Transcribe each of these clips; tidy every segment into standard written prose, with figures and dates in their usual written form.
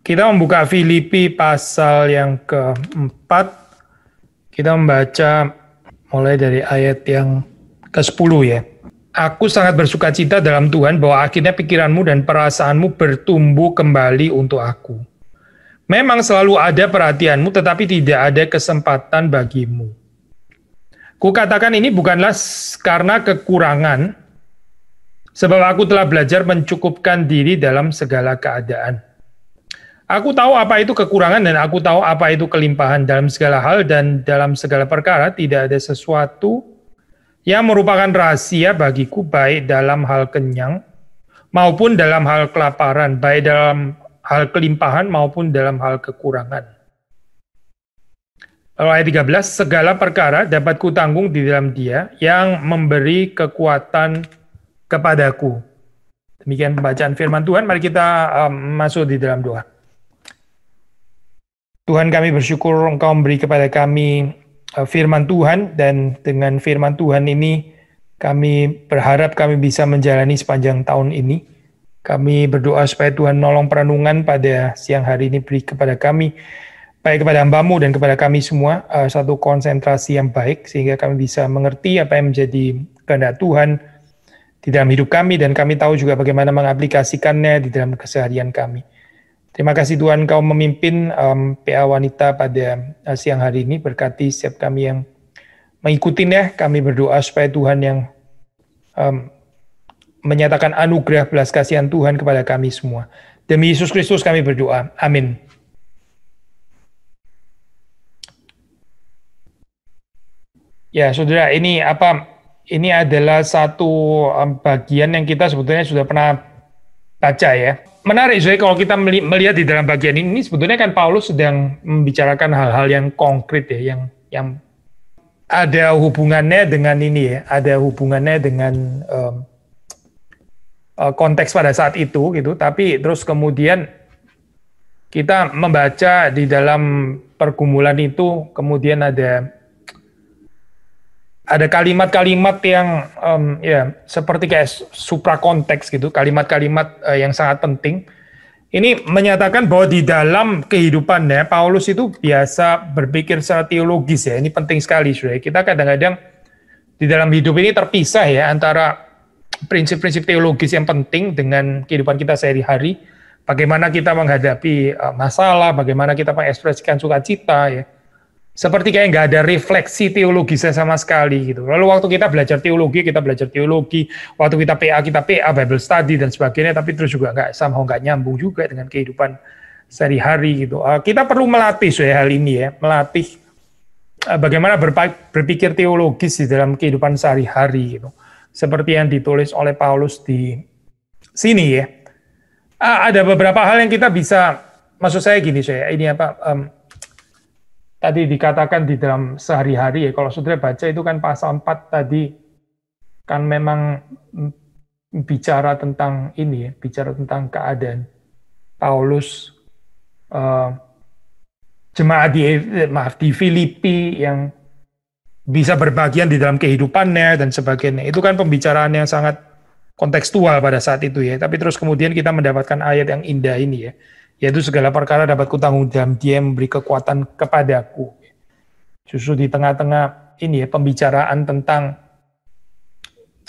Kita membuka Filipi pasal yang keempat. Kita membaca mulai dari ayat yang ke-10 ya. Aku sangat bersuka cita dalam Tuhan bahwa akhirnya pikiranmu dan perasaanmu bertumbuh kembali untuk aku. Memang selalu ada perhatianmu, tetapi tidak ada kesempatan bagimu. Kukatakan ini bukanlah karena kekurangan, sebab aku telah belajar mencukupkan diri dalam segala keadaan. Aku tahu apa itu kekurangan dan aku tahu apa itu kelimpahan dalam segala hal dan dalam segala perkara. Tidak ada sesuatu yang merupakan rahasia bagiku, baik dalam hal kenyang maupun dalam hal kelaparan, baik dalam hal kelimpahan maupun dalam hal kekurangan. Lalu ayat 13, segala perkara dapat kutanggung di dalam Dia yang memberi kekuatan kepadaku. Demikian pembacaan firman Tuhan. Mari kita masuk di dalam doa. Tuhan, kami bersyukur Engkau memberi kepada kami firman Tuhan, dan dengan firman Tuhan ini kami berharap kami bisa menjalani sepanjang tahun ini. Kami berdoa supaya Tuhan menolong perenungan pada siang hari ini beri kepada kami, baik kepada hamba-Mu dan kepada kami semua, satu konsentrasi yang baik sehingga kami bisa mengerti apa yang menjadi kehendak Tuhan di dalam hidup kami, dan kami tahu juga bagaimana mengaplikasikannya di dalam keseharian kami. Terima kasih Tuhan, Kau memimpin PA Wanita pada siang hari ini. Berkati setiap kami yang mengikutinya. Kami berdoa supaya Tuhan yang menyatakan anugerah belas kasihan Tuhan kepada kami semua. Demi Yesus Kristus kami berdoa. Amin. Ya, saudara, ini adalah satu bagian yang kita sebetulnya sudah pernah baca ya. Menarik, Zoe, kalau kita melihat di dalam bagian ini sebetulnya kan Paulus sedang membicarakan hal-hal yang konkret ya, yang ada hubungannya dengan ini ya, ada hubungannya dengan konteks pada saat itu gitu. Tapi terus kemudian kita membaca di dalam pergumulan itu, kemudian ada kalimat-kalimat yang seperti kayak supra konteks gitu, kalimat-kalimat yang sangat penting. Ini menyatakan bahwa di dalam kehidupannya Paulus itu biasa berpikir secara teologis ya. Ini penting sekali, saudara. Kita kadang-kadang di dalam hidup ini terpisah ya antara prinsip-prinsip teologis yang penting dengan kehidupan kita sehari-hari. Bagaimana kita menghadapi masalah, bagaimana kita mengekspresikan sukacita ya. Seperti kayak nggak ada refleksi teologisnya sama sekali gitu. Lalu waktu kita belajar teologi, waktu kita PA, Bible study dan sebagainya, tapi terus juga nggak nyambung juga dengan kehidupan sehari-hari gitu. Kita perlu melatih hal ini ya, melatih bagaimana berpikir teologis di dalam kehidupan sehari-hari gitu. Seperti yang ditulis oleh Paulus di sini ya. Ada beberapa hal yang kita bisa, maksud saya gini ini tadi dikatakan di dalam sehari-hari ya, kalau saudara baca itu kan pasal 4 tadi kan memang bicara tentang ini ya, bicara tentang keadaan Paulus jemaat di Filipi yang bisa berbagian di dalam kehidupannya dan sebagainya. Itu kan pembicaraan yang sangat kontekstual pada saat itu ya. Tapi terus kemudian kita mendapatkan ayat yang indah ini ya, yaitu segala perkara dapat kutanggung dalam Dia yang memberi kekuatan kepadaku. Justru di tengah-tengah ini ya, pembicaraan tentang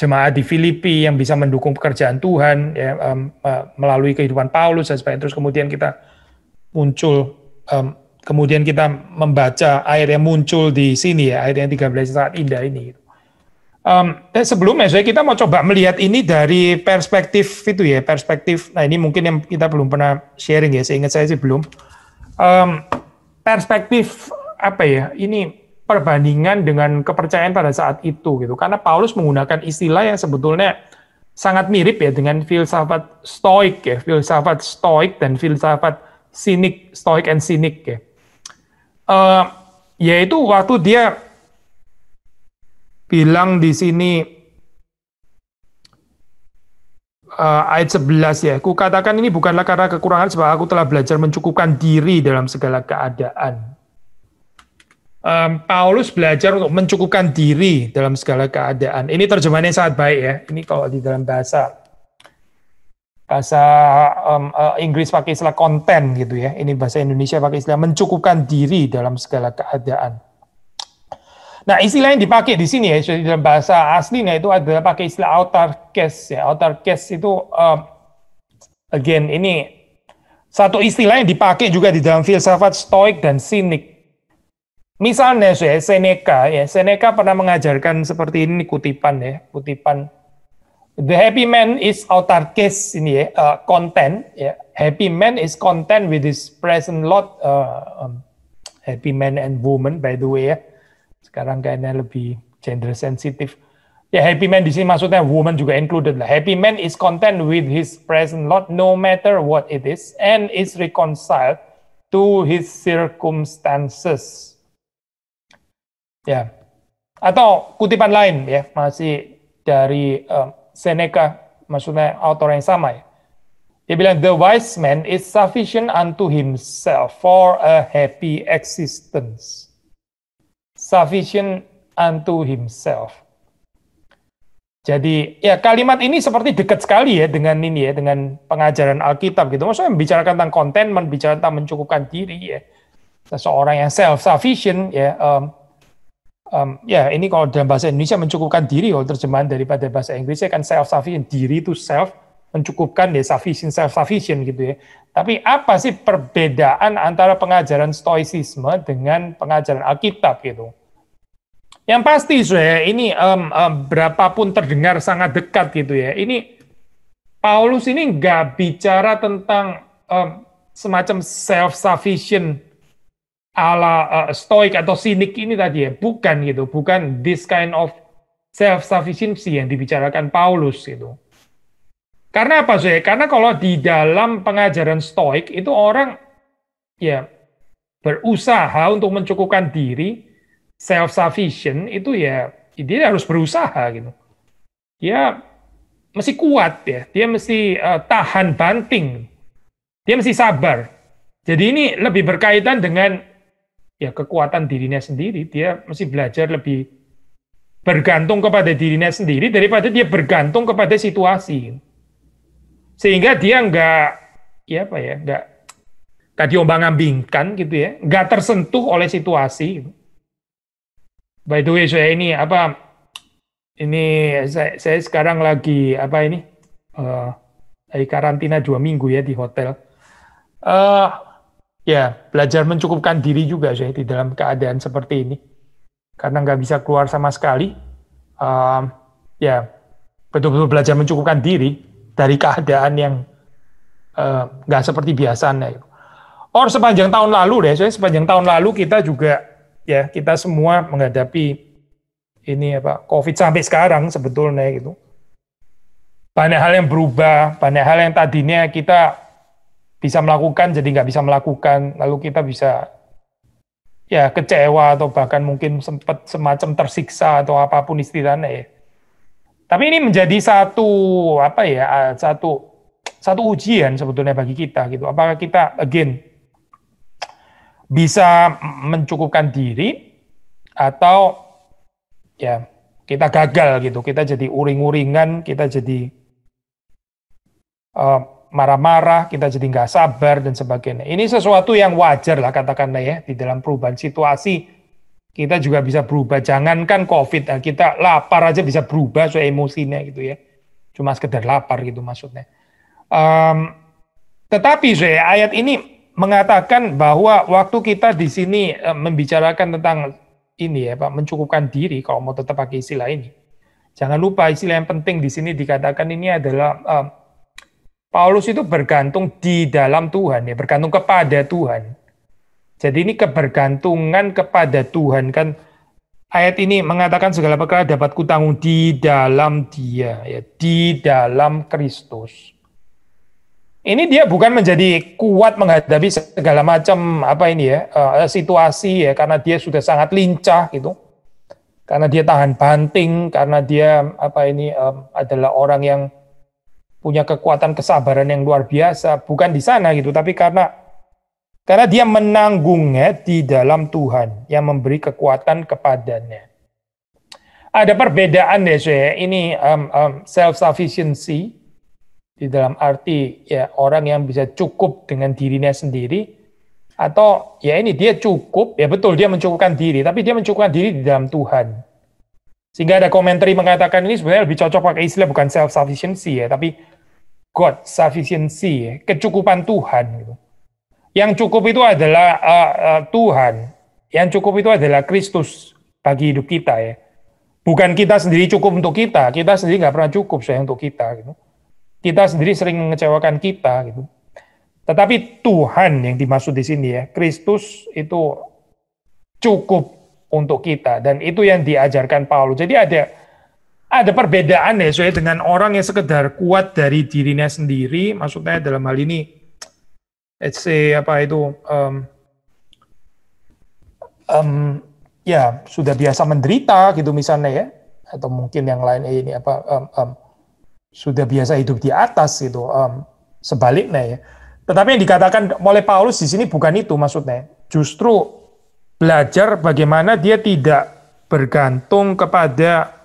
jemaat di Filipi yang bisa mendukung pekerjaan Tuhan ya, melalui kehidupan Paulus dan sebagainya. Terus kemudian kita kemudian kita membaca ayat yang muncul di sini ya, ayat yang 13 sangat indah ini. Dan sebelumnya kita mau coba melihat ini dari perspektif itu ya, nah ini mungkin yang kita belum pernah sharing ya, seingat saya sih belum. Perspektif ini perbandingan dengan kepercayaan pada saat itu gitu, karena Paulus menggunakan istilah yang sebetulnya sangat mirip ya dengan filsafat stoik ya, filsafat stoik dan filsafat sinik, stoik and sinik ya. Yaitu waktu dia bilang di sini ayat 11 ya, kukatakan ini bukanlah karena kekurangan, sebab aku telah belajar mencukupkan diri dalam segala keadaan. Paulus belajar untuk mencukupkan diri dalam segala keadaan. Ini terjemahannya sangat baik ya. Ini kalau di dalam bahasa Bahasa Inggris pakai istilah konten gitu ya. Ini bahasa Indonesia pakai istilah mencukupkan diri dalam segala keadaan. Nah, istilah yang dipakai di sini ya, dalam bahasa aslinya itu adalah pakai istilah autarkes ya. Autarkes itu again ini satu istilah yang dipakai juga di dalam filsafat Stoik dan Sinik. Misalnya Seneca pernah mengajarkan seperti ini kutipan ya, kutipan The happy man is autarkes ini ya, content ya. Happy man is content with his present lot. Happy man and woman by the way ya. Sekarang kayaknya lebih gender sensitif. Ya happy man di sini maksudnya woman juga included lah. Happy man is content with his present lot no matter what it is and is reconciled to his circumstances. Ya. Atau kutipan lain ya, masih dari Seneca, maksudnya autor yang sama ya. Dia bilang, the wise man is sufficient unto himself for a happy existence. Sufficient unto himself. Jadi ya kalimat ini seperti dekat sekali ya dengan ini ya, dengan pengajaran Alkitab gitu. Maksudnya membicarakan tentang contentment, bicara tentang mencukupkan diri ya. Seseorang yang self-sufficient ya, ya ini kalau dalam bahasa Indonesia mencukupkan diri, kalau terjemahan daripada bahasa Inggrisnya kan self-sufficient, diri itu self, mencukupkan ya sufficient, self-sufficient gitu ya. Tapi apa sih perbedaan antara pengajaran Stoicisme dengan pengajaran Alkitab gitu? Yang pasti saya ini berapapun terdengar sangat dekat gitu ya. Ini Paulus ini nggak bicara tentang semacam self-sufficient ala Stoik atau Sinik ini tadi ya, bukan gitu, bukan this kind of self-sufficiency yang dibicarakan Paulus gitu. Karena apa sih? Karena kalau di dalam pengajaran Stoik itu orang ya berusaha untuk mencukupkan diri, self-sufficient itu ya dia harus berusaha gitu. Dia mesti kuat ya, dia mesti tahan banting, dia mesti sabar. Jadi ini lebih berkaitan dengan ya kekuatan dirinya sendiri, dia mesti belajar lebih bergantung kepada dirinya sendiri daripada dia bergantung kepada situasi. Sehingga dia nggak diombang-ambingkan gitu ya, nggak tersentuh oleh situasi. By the way, saya sekarang lagi karantina 2 minggu ya di hotel. Ya, belajar mencukupkan diri juga saya di dalam keadaan seperti ini. Karena nggak bisa keluar sama sekali. Ya, betul-betul belajar mencukupkan diri dari keadaan yang nggak seperti biasanya. Sepanjang tahun lalu sepanjang tahun lalu kita juga, ya kita semua menghadapi ini COVID sampai sekarang sebetulnya gitu. Banyak hal yang berubah, banyak hal yang tadinya kita bisa melakukan jadi nggak bisa melakukan, lalu kita bisa ya kecewa atau bahkan mungkin sempat semacam tersiksa atau apapun istilahnya ya. Tapi ini menjadi satu ujian sebetulnya bagi kita gitu. Apakah kita again bisa mencukupkan diri atau ya kita gagal gitu, kita jadi uring-uringan, kita jadi marah-marah, kita jadi nggak sabar dan sebagainya. Ini sesuatu yang wajar lah katakanlah ya, di dalam perubahan situasi kita juga bisa berubah. Jangankan COVID, kita lapar aja bisa berubah soal emosinya gitu ya. Cuma sekedar lapar gitu maksudnya. Tetapi ayat ini mengatakan bahwa waktu kita di sini membicarakan tentang ini ya Pak, mencukupkan diri kalau mau tetap pakai istilah ini. Jangan lupa istilah yang penting di sini dikatakan ini adalah Paulus itu bergantung di dalam Tuhan ya, bergantung kepada Tuhan. Jadi ini kebergantungan kepada Tuhan kan. Ayat ini mengatakan segala perkara dapat kutanggung di dalam Dia ya, di dalam Kristus. Ini dia bukan menjadi kuat menghadapi segala macam situasi ya, karena dia sudah sangat lincah gitu. Karena dia tahan banting, karena dia adalah orang yang punya kekuatan kesabaran yang luar biasa, bukan di sana gitu, tapi karena dia menanggungnya di dalam Tuhan yang memberi kekuatan kepadanya. Ada perbedaan ya, ini self-sufficiency Di dalam arti ya orang yang bisa cukup dengan dirinya sendiri, atau ya ini dia cukup, ya betul dia mencukupkan diri, tapi dia mencukupkan diri di dalam Tuhan. Sehingga ada komentar mengatakan ini sebenarnya lebih cocok pakai istilah bukan self-sufficiency ya, tapi God sufficiency, ya, kecukupan Tuhan. Gitu. Yang cukup itu adalah Tuhan, yang cukup itu adalah Kristus bagi hidup kita ya. Bukan kita sendiri cukup untuk kita sendiri nggak pernah cukup saya untuk kita. Gitu. Kita sendiri sering mengecewakan kita. Gitu. Tetapi Tuhan yang dimaksud di sini ya, Kristus itu cukup untuk kita, dan itu yang diajarkan Paulus. Jadi ada perbedaan ya soalnya dengan orang yang sekedar kuat dari dirinya sendiri, maksudnya dalam hal ini let's say apa itu ya sudah biasa menderita gitu misalnya ya, atau mungkin yang lain ini apa sudah biasa hidup di atas gitu, sebaliknya ya. Tetapi yang dikatakan oleh Paulus di sini bukan itu maksudnya, justru belajar bagaimana dia tidak bergantung kepada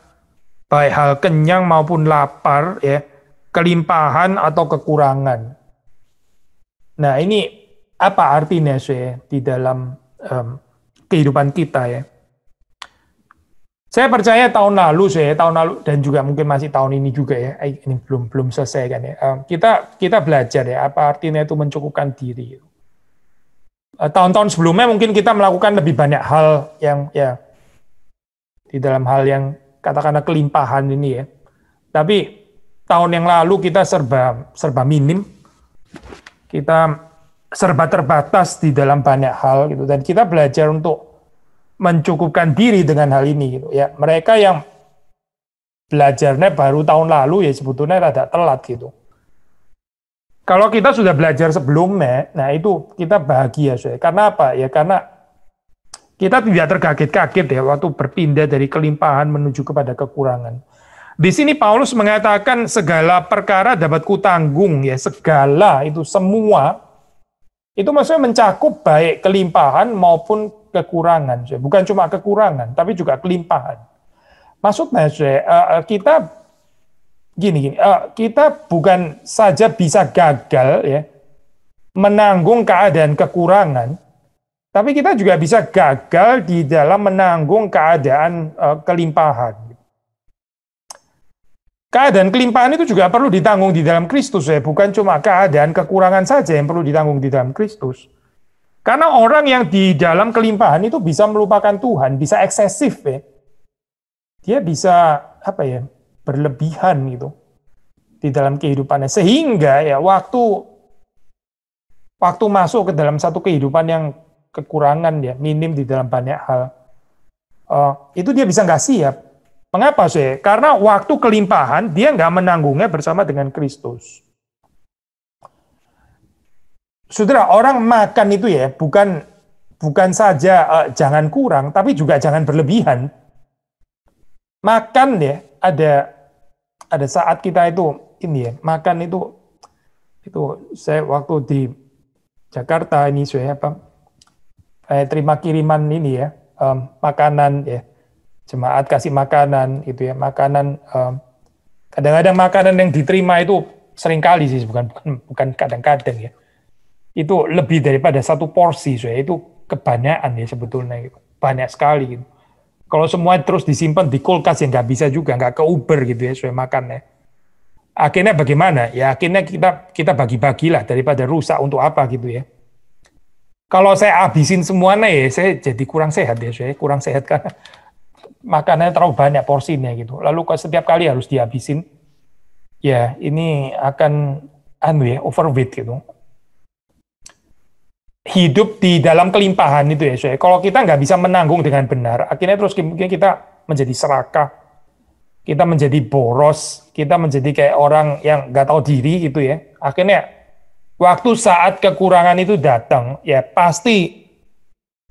baik hal kenyang maupun lapar ya, kelimpahan atau kekurangan. Nah ini apa artinya saya di dalam kehidupan kita ya. Saya percaya tahun lalu dan juga mungkin masih tahun ini juga ya, ini belum selesai kan ya. Kita belajar ya apa artinya itu mencukupkan diri. Tahun-tahun sebelumnya mungkin kita melakukan lebih banyak hal yang ya di dalam hal yang katakanlah kelimpahan ini ya. Tapi tahun yang lalu kita serba minim. Kita serba terbatas di dalam banyak hal gitu, dan kita belajar untuk mencukupkan diri dengan hal ini gitu ya. Mereka yang belajarnya baru tahun lalu ya sebetulnya rada telat gitu. Kalau kita sudah belajar sebelumnya, nah itu kita bahagia saya. Karena apa? Ya karena kita tidak terkaget-kaget ya waktu berpindah dari kelimpahan menuju kepada kekurangan. Di sini Paulus mengatakan segala perkara dapat kutanggung ya, segala itu semua itu maksudnya mencakup baik kelimpahan maupun kekurangan. Bukan cuma kekurangan, tapi juga kelimpahan. Maksudnya kita gini, kita bukan saja bisa gagal ya menanggung keadaan kekurangan, tapi kita juga bisa gagal di dalam menanggung keadaan kelimpahan. Keadaan kelimpahan itu juga perlu ditanggung di dalam Kristus ya, bukan cuma keadaan kekurangan saja yang perlu ditanggung di dalam Kristus. Karena orang yang di dalam kelimpahan itu bisa melupakan Tuhan, bisa eksesif ya. Dia bisa apa ya? Berlebihan gitu di dalam kehidupannya, sehingga ya waktu masuk ke dalam satu kehidupan yang kekurangan ya, minim di dalam banyak hal, itu dia bisa nggak siap. Mengapa sih? Karena waktu kelimpahan dia nggak menanggungnya bersama dengan Kristus. Saudara, orang makan itu ya bukan saja jangan kurang, tapi juga jangan berlebihan. Makan ya ada saat kita itu ini ya, makan itu saya waktu di Jakarta ini saya terima kiriman ini ya, makanan ya, jemaat kasih makanan itu ya, makanan kadang-kadang makanan yang diterima itu seringkali sih, bukan kadang-kadang ya, itu lebih daripada satu porsi, saya itu kebanyakan ya sebetulnya gitu. Banyak sekali gitu. Kalau semua terus disimpan di kulkas ya nggak bisa juga, nggak keuber gitu ya saya makan ya. Akhirnya bagaimana? Ya akhirnya kita bagi-bagilah daripada rusak untuk apa gitu ya. Kalau saya habisin semuanya ya saya jadi kurang sehat ya, saya kurang sehat karena makanannya terlalu banyak porsinya gitu. Lalu setiap kali harus dihabisin, ya ini akan overweight gitu. Hidup di dalam kelimpahan itu ya, saya. Kalau kita nggak bisa menanggung dengan benar, akhirnya terus mungkin kita menjadi serakah, kita menjadi boros, kita menjadi kayak orang yang nggak tahu diri gitu ya. Akhirnya waktu saat kekurangan itu datang, ya pasti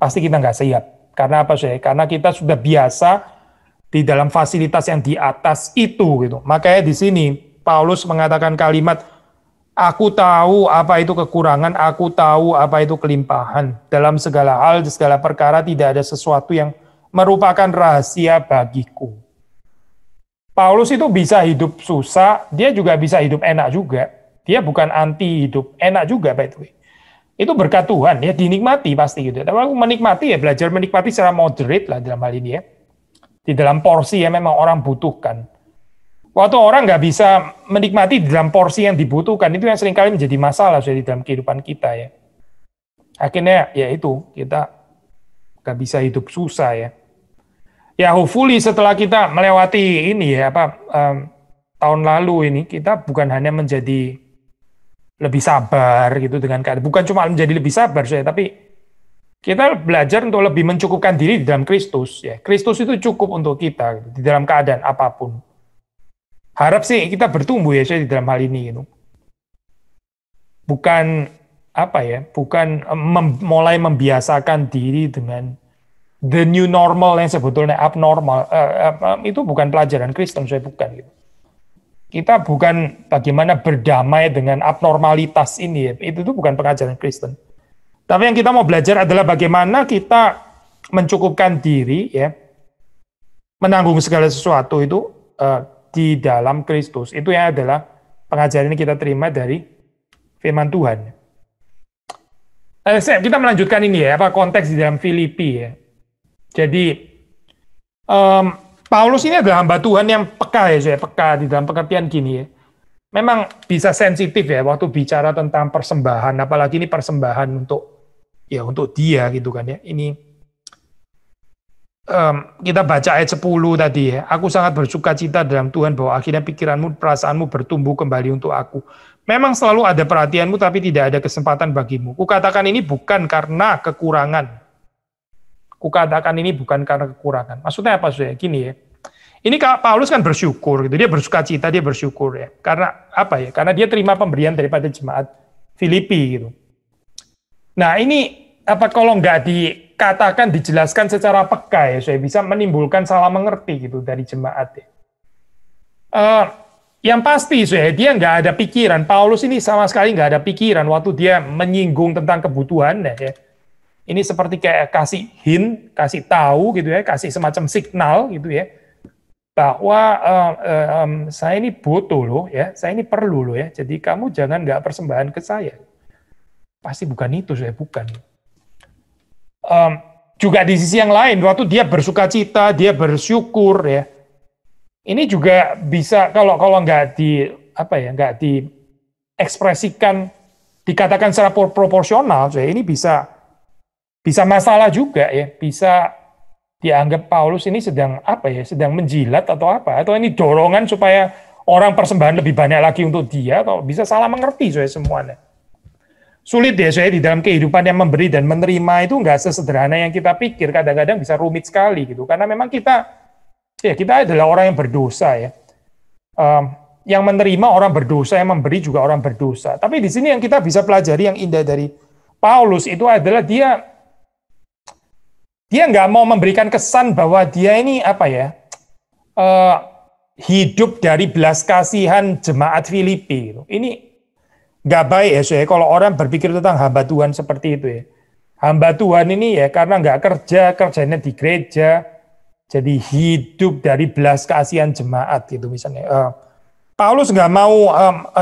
kita nggak siap. Karena apa sih? Karena kita sudah biasa di dalam fasilitas yang di atas itu gitu. Makanya di sini Paulus mengatakan kalimat, aku tahu apa itu kekurangan, aku tahu apa itu kelimpahan. Dalam segala hal, segala perkara tidak ada sesuatu yang merupakan rahasia bagiku. Paulus itu bisa hidup susah, dia juga bisa hidup enak juga. Dia bukan anti hidup enak juga, by the way. Itu berkat Tuhan, ya dinikmati pasti gitu. Tapi aku menikmati ya, belajar menikmati secara moderate lah dalam hal ini ya. Di dalam porsi yang memang orang butuhkan. Waktu orang nggak bisa menikmati di dalam porsi yang dibutuhkan, itu yang seringkali menjadi masalah di dalam kehidupan kita ya. Akhirnya ya itu, kita nggak bisa hidup susah ya. Ya hopefully setelah kita melewati ini ya tahun lalu ini, kita bukan hanya menjadi lebih sabar gitu dengan keadaan, bukan cuma menjadi lebih sabar saya, tapi kita belajar untuk lebih mencukupkan diri di dalam Kristus ya. Kristus itu cukup untuk kita gitu, di dalam keadaan apapun. Harap sih kita bertumbuh ya saya di dalam hal ini gitu. Bukan apa ya, bukan mulai membiasakan diri dengan the new normal yang sebetulnya abnormal, itu bukan pelajaran Kristen, saya bukan gitu. Kita bukan bagaimana berdamai dengan abnormalitas ini, ya. Itu tuh bukan pengajaran Kristen. Tapi yang kita mau belajar adalah bagaimana kita mencukupkan diri, ya, menanggung segala sesuatu itu di dalam Kristus. Itu yang adalah pengajaran yang kita terima dari firman Tuhan. Kita melanjutkan ini ya, konteks di dalam Filipi ya. Jadi Paulus ini adalah hamba Tuhan yang peka ya, saya peka di dalam pengertian gini ya. Memang bisa sensitif ya waktu bicara tentang persembahan, apalagi ini persembahan untuk dia gitu kan ya. Ini kita baca ayat 10 tadi ya. Aku sangat bersuka cita dalam Tuhan bahwa akhirnya pikiranmu, perasaanmu bertumbuh kembali untuk aku. Memang selalu ada perhatianmu tapi tidak ada kesempatan bagimu. Kukatakan ini bukan karena kekurangan. Kukatakan ini bukan karena kekurangan. Maksudnya apa sih? Gini ya. Ini Paulus kan bersyukur gitu. Dia bersuka cita, dia bersyukur ya. Karena apa ya? Karena dia terima pemberian daripada jemaat Filipi gitu. Nah, ini apa kalau nggak dikatakan, dijelaskan secara peka ya, saya bisa menimbulkan salah mengerti gitu dari jemaat ya. Yang pasti dia nggak ada pikiran. Paulus ini sama sekali nggak ada pikiran waktu dia menyinggung tentang kebutuhannya ya. Ini seperti kayak kasih hint, kasih tahu gitu ya, kasih semacam signal gitu ya, bahwa saya ini butuh loh ya, saya ini perlu loh ya, jadi kamu jangan nggak persembahan ke saya. Pasti bukan itu, saya bukan. Juga di sisi yang lain, waktu dia bersuka cita, dia bersyukur ya, ini juga bisa kalau nggak nggak diekspresikan, dikatakan secara proporsional, ini bisa masalah juga ya, bisa dianggap Paulus ini sedang sedang menjilat atau apa, atau ini dorongan supaya orang persembahan lebih banyak lagi untuk dia, atau bisa salah mengerti semuanya. Sulit ya di dalam kehidupan yang memberi dan menerima itu nggak sesederhana yang kita pikir, kadang-kadang bisa rumit sekali gitu, karena memang kita adalah orang yang berdosa ya, yang menerima orang berdosa, yang memberi juga orang berdosa. Tapi di sini yang kita bisa pelajari yang indah dari Paulus itu adalah dia nggak mau memberikan kesan bahwa dia ini hidup dari belas kasihan jemaat Filipi. Ini nggak baik ya, kalau orang berpikir tentang hamba Tuhan seperti itu ya. Hamba Tuhan ini ya karena nggak kerjanya di gereja, jadi hidup dari belas kasihan jemaat gitu misalnya. Paulus nggak mau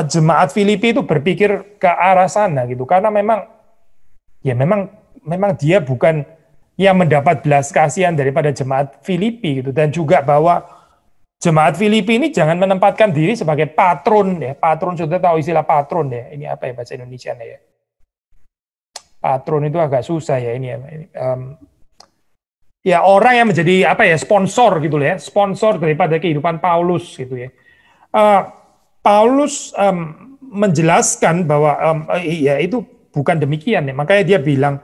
jemaat Filipi itu berpikir ke arah sana gitu, karena memang dia bukan yang mendapat belas kasihan daripada jemaat Filipi gitu, dan juga bahwa jemaat Filipi ini jangan menempatkan diri sebagai patron ya. Patron, sudah tahu istilah patron ya. Ini apa ya bahasa Indonesianya ya? Patron itu agak susah ya ini ya. Ya orang yang menjadi sponsor gitu ya, sponsor daripada kehidupan Paulus gitu ya. Paulus menjelaskan bahwa itu bukan demikian ya. Makanya dia bilang,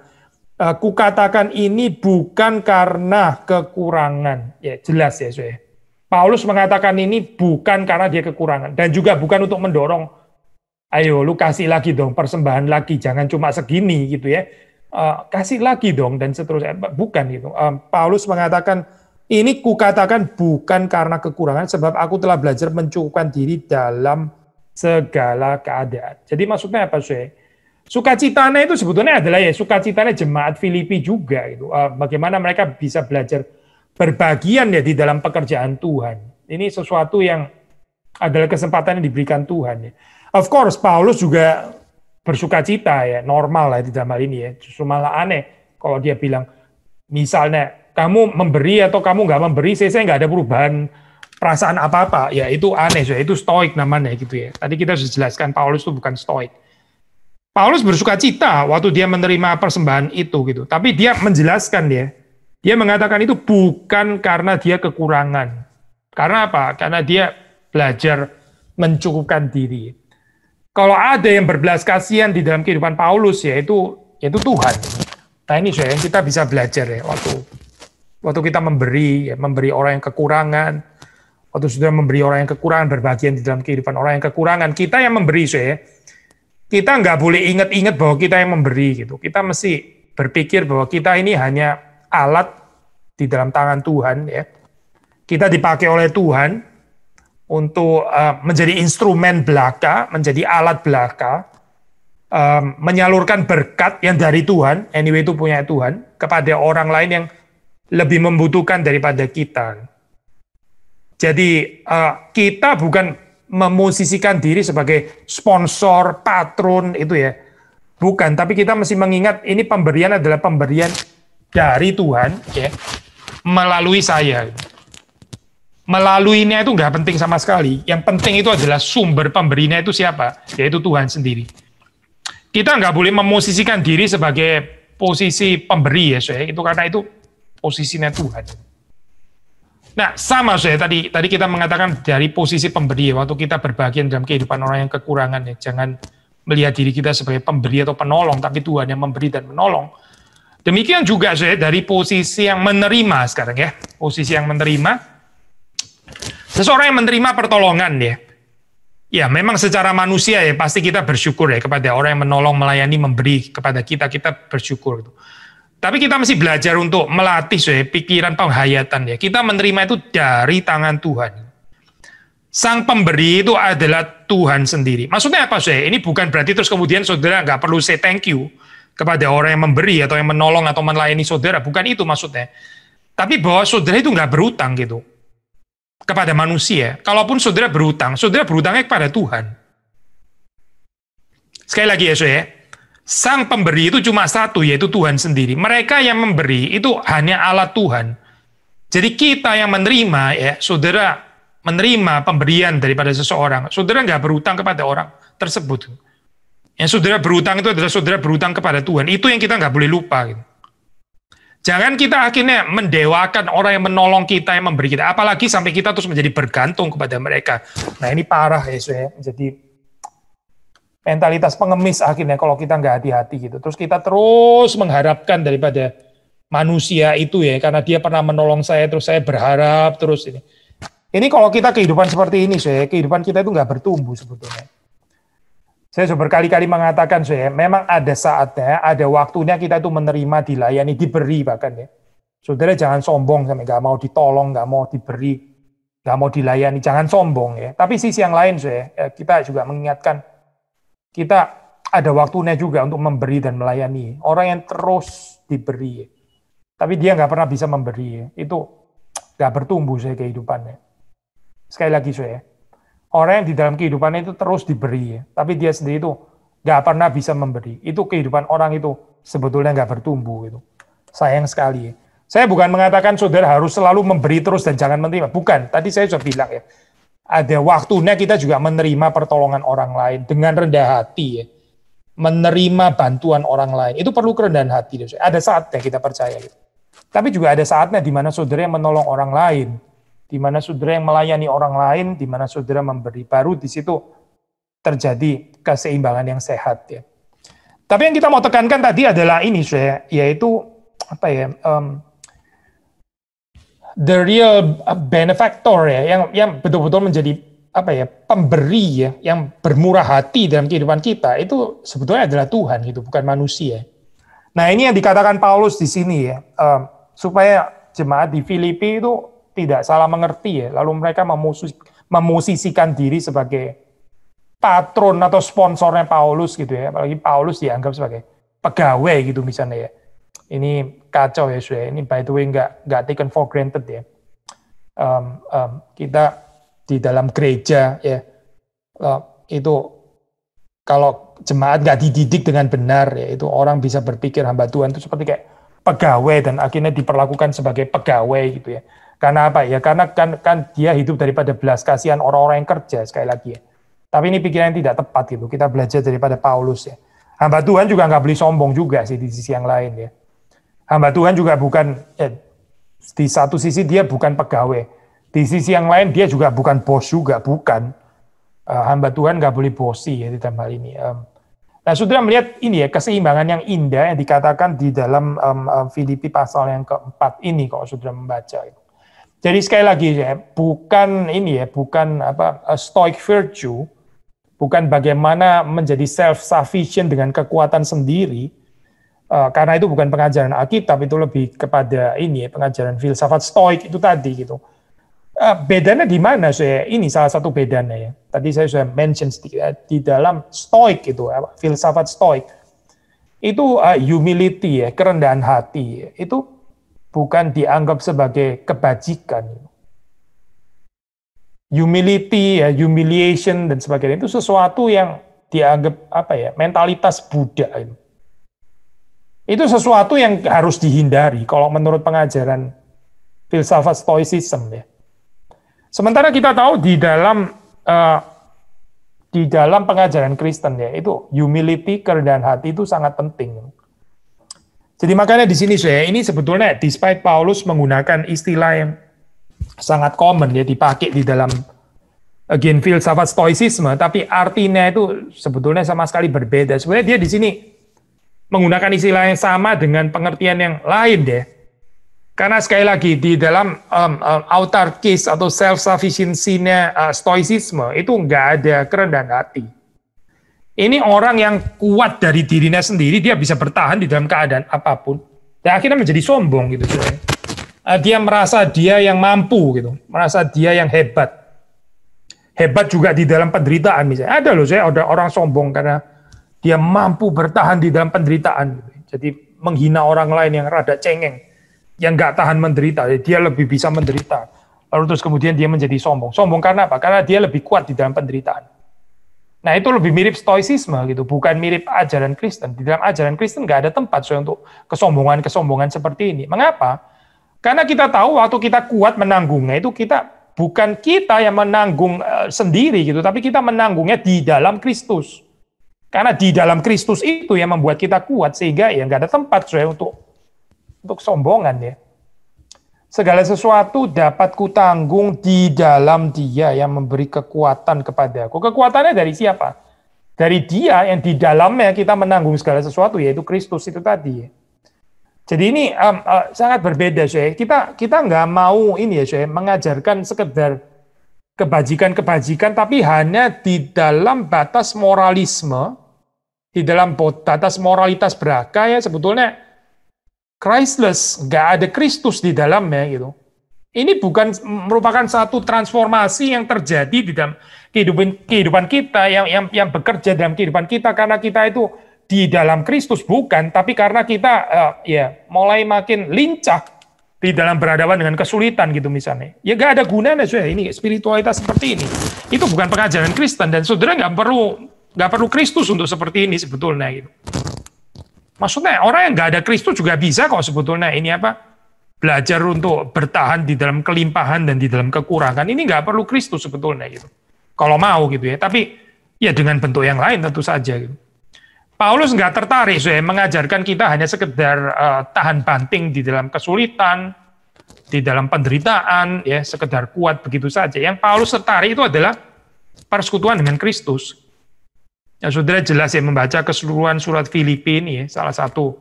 kukatakan ini bukan karena kekurangan. Ya, jelas ya, saya. Paulus mengatakan ini bukan karena dia kekurangan, dan juga bukan untuk mendorong, ayo lu kasih lagi dong, persembahan lagi, jangan cuma segini gitu ya. Kasih lagi dong dan seterusnya. Bukan gitu. Paulus mengatakan ini kukatakan bukan karena kekurangan, sebab aku telah belajar mencukupkan diri dalam segala keadaan. Jadi maksudnya apa sih? Sukacitanya itu sebetulnya adalah ya sukacitanya jemaat Filipi juga gitu. Bagaimana mereka bisa belajar berbagian ya di dalam pekerjaan Tuhan. Ini sesuatu yang adalah kesempatan yang diberikan Tuhan ya. Of course Paulus juga bersuka cita ya, normal lah di dalam hal ini ya. Justru malah aneh kalau dia bilang, misalnya kamu memberi atau kamu nggak memberi, saya nggak ada perubahan perasaan apa-apa. Ya itu aneh, itu stoik namanya gitu ya. Tadi kita sudah jelaskan Paulus itu bukan stoik. Paulus bersuka cita waktu dia menerima persembahan itu gitu. Tapi dia menjelaskan dia mengatakan itu bukan karena dia kekurangan. Karena apa? Karena dia belajar mencukupkan diri. Kalau ada yang berbelas kasihan di dalam kehidupan Paulus yaitu Tuhan. Nah ini yang kita bisa belajar ya waktu kita memberi orang yang kekurangan, waktu sudah memberi orang yang kekurangan, berbagian di dalam kehidupan orang yang kekurangan, kita yang memberi kita nggak boleh ingat-ingat bahwa kita yang memberi gitu. Kita mesti berpikir bahwa kita ini hanya alat di dalam tangan Tuhan ya. Kita dipakai oleh Tuhan untuk menjadi instrumen belaka, menjadi alat belaka, menyalurkan berkat yang dari Tuhan, anyway itu punya Tuhan, kepada orang lain yang lebih membutuhkan daripada kita. Jadi kita bukan memosisikan diri sebagai sponsor, patron itu ya. Bukan, tapi kita mesti mengingat ini pemberian adalah pemberian dari Tuhan ya, melalui saya. Melaluinya itu nggak penting sama sekali. Yang penting itu adalah sumber pemberinya itu siapa? Yaitu Tuhan sendiri. Kita nggak boleh memosisikan diri sebagai posisi pemberi ya, itu karena itu posisinya Tuhan. Nah, sama tadi kita mengatakan dari posisi pemberi waktu kita berbagian dalam kehidupan orang yang kekurangan ya. Jangan melihat diri kita sebagai pemberi atau penolong, tapi Tuhan yang memberi dan menolong. Demikian juga dari posisi yang menerima sekarang ya. Posisi yang menerima. Seseorang yang menerima pertolongan ya. Ya, memang secara manusia ya pasti kita bersyukur ya kepada orang yang menolong, melayani, memberi kepada kita bersyukur. Tapi kita mesti belajar untuk melatih pikiran penghayatan ya. Kita menerima itu dari tangan Tuhan. Sang pemberi itu adalah Tuhan sendiri. Maksudnya apa Ini bukan berarti terus kemudian saudara nggak perlu say thank you kepada orang yang memberi atau yang menolong atau melayani saudara. Bukan itu maksudnya. Tapi bahwa saudara itu nggak berutang gitu kepada manusia. Kalaupun saudara berutangnya kepada Tuhan. Sekali lagi ya sang pemberi itu cuma satu, yaitu Tuhan sendiri. Mereka yang memberi itu hanya alat Tuhan. Jadi kita yang menerima, ya, saudara menerima pemberian daripada seseorang. Saudara nggak berutang kepada orang tersebut. Yang saudara berutang itu adalah saudara berutang kepada Tuhan. Itu yang kita nggak boleh lupa. Gitu. Jangan kita akhirnya mendewakan orang yang menolong kita, yang memberi kita. Apalagi sampai kita terus menjadi bergantung kepada mereka. Nah ini parah ya, jadi mentalitas pengemis akhirnya kalau kita nggak hati-hati gitu. Terus kita terus mengharapkan daripada manusia itu ya, karena dia pernah menolong saya, terus saya berharap terus ini. Ini kalau kita kehidupan seperti ini, kehidupan kita itu nggak bertumbuh sebetulnya. Saya sudah berkali-kali mengatakan, memang ada saatnya, ada waktunya kita itu menerima, dilayani, diberi bahkan ya. Saudara jangan sombong sampai nggak mau ditolong, nggak mau diberi, nggak mau dilayani, jangan sombong ya. Tapi sisi yang lain, kita juga mengingatkan, kita ada waktunya juga untuk memberi dan melayani. Orang yang terus diberi, tapi dia nggak pernah bisa memberi, itu nggak bertumbuh kehidupannya. Sekali lagi orang yang di dalam kehidupannya itu terus diberi, tapi dia sendiri itu nggak pernah bisa memberi. Itu kehidupan orang itu sebetulnya nggak bertumbuh. Itu sayang sekali. Saya bukan mengatakan saudara harus selalu memberi terus dan jangan menerima. Bukan. Tadi saya sudah bilang ya. Ada waktunya kita juga menerima pertolongan orang lain dengan rendah hati ya. Menerima bantuan orang lain. Itu perlu kerendahan hati. Ada saatnya kita percaya gitu. Tapi juga ada saatnya di mana saudara yang menolong orang lain, di mana saudara yang melayani orang lain, di mana saudara memberi. Baru di situ terjadi keseimbangan yang sehat ya. Tapi yang kita mau tekankan tadi adalah ini yaitu apa ya? The real benefactor ya, yang betul-betul menjadi apa ya, pemberi ya, yang bermurah hati dalam kehidupan kita itu sebetulnya adalah Tuhan gitu, bukan manusia. Nah ini yang dikatakan Paulus di sini ya, supaya jemaat di Filipi itu tidak salah mengerti ya, lalu mereka memosisikan diri sebagai patron atau sponsornya Paulus gitu ya, apalagi Paulus dianggap sebagai pegawai gitu misalnya ya. Ini kacau ya, ini by the way nggak taken for granted ya. Kita di dalam gereja ya itu kalau jemaat nggak dididik dengan benar ya itu orang bisa berpikir hamba Tuhan itu seperti kayak pegawai dan akhirnya diperlakukan sebagai pegawai gitu ya. Karena apa ya? Karena kan dia hidup daripada belas kasihan orang-orang yang kerja sekali lagi ya. Tapi ini pikiran yang tidak tepat gitu. Kita belajar daripada Paulus ya. Hamba Tuhan juga nggak boleh sombong juga sih di sisi yang lain ya. Hamba Tuhan juga bukan di satu sisi dia bukan pegawai. Di sisi yang lain dia juga bukan bos juga, bukan. Hamba Tuhan nggak boleh bosi ya di dalam hal ini. Nah, saudara melihat ini ya keseimbangan yang indah yang dikatakan di dalam Filipi pasal yang keempat ini kalau saudara membaca. Jadi sekali lagi ya, bukan ini ya, bukan stoic virtue, bukan bagaimana menjadi self-sufficient dengan kekuatan sendiri, karena itu bukan pengajaran Alkitab, itu lebih kepada ini ya, pengajaran filsafat stoik itu tadi gitu. Bedanya di mana saya? Ini salah satu bedanya ya. Tadi saya sudah mention sedikit di dalam stoik itu, filsafat stoik itu humility ya, kerendahan hati. Itu bukan dianggap sebagai kebajikan. Humility ya, humiliation dan sebagainya itu sesuatu yang dianggap mentalitas Buddha. Itu sesuatu yang harus dihindari kalau menurut pengajaran filsafat stoicism ya. Sementara kita tahu di dalam pengajaran Kristen ya, itu humility, kerendahan hati itu sangat penting. Jadi makanya di sini ini sebetulnya despite Paulus menggunakan istilah yang sangat common ya dipakai di dalam filsafat stoicisme, tapi artinya itu sebetulnya sama sekali berbeda. Sebenarnya dia di sini menggunakan istilah yang sama dengan pengertian yang lain deh. Karena sekali lagi di dalam autarkis atau self-sufficiency-nya stoicisme itu nggak ada kerendahan hati. Ini orang yang kuat dari dirinya sendiri, dia bisa bertahan di dalam keadaan apapun. Dan akhirnya menjadi sombong gitu. Dia merasa dia yang mampu gitu, merasa dia yang hebat. Hebat juga di dalam penderitaan misalnya. Ada orang sombong karena dia mampu bertahan di dalam penderitaan. Jadi menghina orang lain yang rada cengeng. Yang nggak tahan menderita, dia lebih bisa menderita. Lalu terus kemudian dia menjadi sombong. Sombong karena apa? Karena dia lebih kuat di dalam penderitaan. Nah itu lebih mirip stoicisme gitu, bukan mirip ajaran Kristen. Di dalam ajaran Kristen nggak ada tempat untuk kesombongan-kesombongan seperti ini. Mengapa? Karena kita tahu waktu kita kuat menanggungnya itu bukan kita yang menanggung sendiri gitu, tapi kita menanggungnya di dalam Kristus. Karena di dalam Kristus itu yang membuat kita kuat sehingga ya nggak ada tempat untuk sombongan ya. Segala sesuatu dapat kutanggung di dalam Dia yang memberi kekuatan kepadaku. Kekuatannya dari siapa? Dari Dia yang di dalamnya kita menanggung segala sesuatu, yaitu Kristus itu tadi. Jadi ini sangat berbeda, saya. Kita nggak mau ini ya, saya mengajarkan sekedar kebajikan-kebajikan, tapi hanya di dalam batas moralisme, di dalam batas moralitas beraka ya sebetulnya. Christless, nggak ada Kristus di dalamnya gitu. Ini bukan merupakan satu transformasi yang terjadi di dalam kehidupan kita yang bekerja dalam kehidupan kita karena kita itu di dalam Kristus, bukan, tapi karena kita mulai makin lincah di dalam berhadapan dengan kesulitan gitu misalnya. Ya nggak ada gunanya ini spiritualitas seperti ini. Itu bukan pengajaran Kristen dan saudara nggak perlu Kristus untuk seperti ini sebetulnya gitu. Maksudnya orang yang nggak ada Kristus juga bisa kok sebetulnya belajar untuk bertahan di dalam kelimpahan dan di dalam kekurangan. Ini nggak perlu Kristus sebetulnya gitu. Kalau mau gitu ya. Tapi ya dengan bentuk yang lain tentu saja gitu. Paulus nggak tertarik mengajarkan kita hanya sekedar tahan banting di dalam kesulitan, di dalam penderitaan, ya sekedar kuat begitu saja. Yang Paulus tertarik itu adalah persekutuan dengan Kristus. Ya, saudara jelas ya membaca keseluruhan surat Filipi ini ya, salah satu